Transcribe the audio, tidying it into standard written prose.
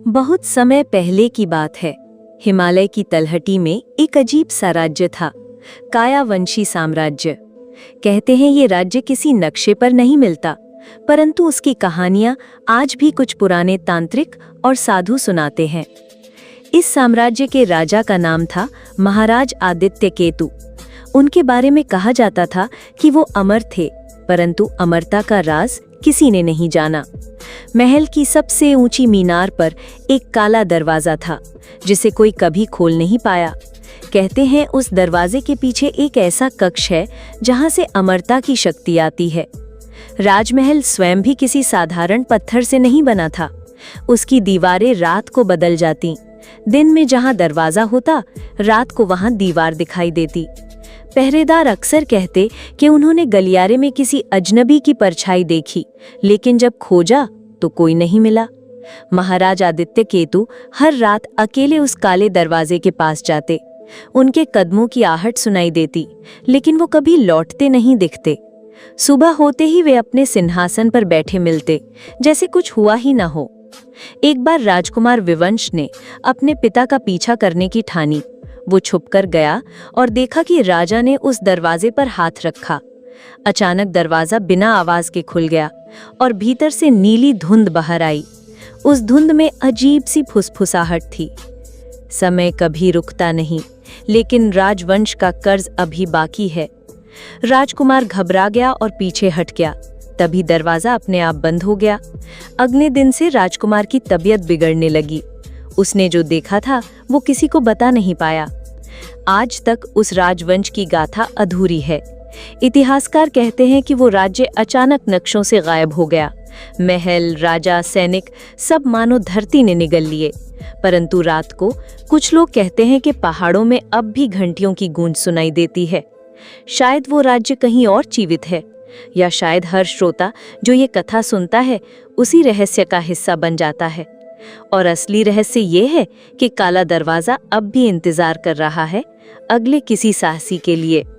बहुत समय पहले की बात है। हिमालय की तलहटी में एक अजीब सा राज्य था, कायावंशी साम्राज्य। कहते हैं ये राज्य किसी नक्शे पर नहीं मिलता, परंतु उसकी कहानियां आज भी कुछ पुराने तांत्रिक और साधु सुनाते हैं। इस साम्राज्य के राजा का नाम था महाराज आदित्य केतु। उनके बारे में कहा जाता था कि वो अमर थे, परंतु अमरता का राज किसी ने नहीं जाना। महल की सबसे ऊंची मीनार पर एक काला दरवाजा था, जिसे कोई कभी खोल नहीं पाया। कहते हैं उस दरवाजे के पीछे एक ऐसा कक्ष है जहां से अमरता की शक्ति आती है। राजमहल स्वयं भी किसी साधारण पत्थर से नहीं बना था। उसकी दीवारें रात को बदल जाती। दिन में जहां दरवाजा होता, रात को वहां दीवार दिखाई देती। पहरेदार अक्सर कहते कि उन्होंने गलियारे में किसी अजनबी की परछाई देखी, लेकिन जब खोजा तो कोई नहीं मिला। महाराज आदित्य केतु हर रात अकेले उस काले दरवाजे के पास जाते। उनके कदमों की आहट सुनाई देती, लेकिन वो कभी लौटते नहीं दिखते। सुबह होते ही वे अपने सिंहासन पर बैठे मिलते, जैसे कुछ हुआ ही ना हो। एक बार राजकुमार विवंश ने अपने पिता का पीछा करने की ठानी। वो छुपकर गया और देखा कि राजा ने उस दरवाजे पर हाथ रखा। अचानक दरवाजा बिना आवाज के खुल गया और भीतर से नीली धुंध बाहर आई। उस धुंध में अजीब सी फुसफुसाहट थी। समय कभी रुकता नहीं, लेकिन राजवंश का कर्ज अभी बाकी है। राजकुमार घबरा गया और पीछे हट गया। तभी दरवाजा अपने आप बंद हो गया। अगले दिन से राजकुमार की तबीयत बिगड़ने लगी। उसने जो देखा था वो किसी को बता नहीं पाया। आज तक उस राजवंश की गाथा अधूरी है। इतिहासकार कहते हैं कि वो राज्य अचानक नक्शों से गायब हो गया। महल, राजा, सैनिक सब मानो धरती ने निगल लिए। परंतु रात को कुछ लोग कहते हैं कि पहाड़ों में अब भी घंटियों की गूंज सुनाई देती है। शायद वो राज्य कहीं और जीवित है, या शायद हर श्रोता जो ये कथा सुनता है उसी रहस्य का हिस्सा बन जाता है। और असली रहस्य ये है कि काला दरवाजा अब भी इंतजार कर रहा है अगले किसी साहसी के लिए।